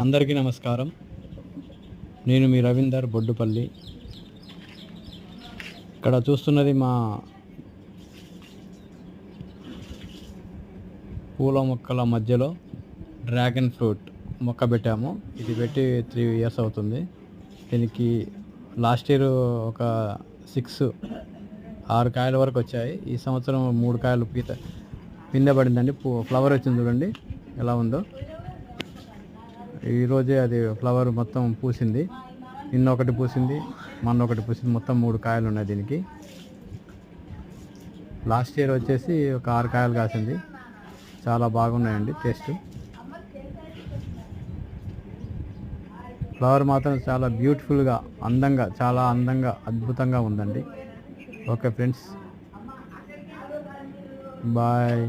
అందరికీ నమస్కారం. నేను మీ రవీందర్ బొడ్డుపల్లి. ఇక్కడ చూస్తున్నది మా పూల మొక్కల మధ్యలో డ్రాగన్ ఫ్రూట్ మొక్క పెట్టాము. ఇది పెట్టి 3 ఇయర్స్ అవుతుంది. దీనికి లాస్ట్ ఇయర్ ఒక 6 కాయల వరకు వచ్చాయి. ఈ సంవత్సరం 3 కాయలు పిందె పడిందండి. ఫ్లవర్ వచ్చింది చూడండి ఎలా ఉందో. ఈరోజే అది ఫ్లవర్ మొత్తం పూసింది. నిన్న ఒకటి పూసింది, మొన్న ఒకటి పూసింది. మొత్తం 3 కాయలు ఉన్నాయి దీనికి. లాస్ట్ ఇయర్ వచ్చేసి ఒక 6 కాయలు కాసింది. చాలా బాగున్నాయండి టేస్ట్. ఫ్లవర్ మాత్రం చాలా బ్యూటిఫుల్గా, చాలా అందంగా, అద్భుతంగా ఉందండి. Okay friends, bye.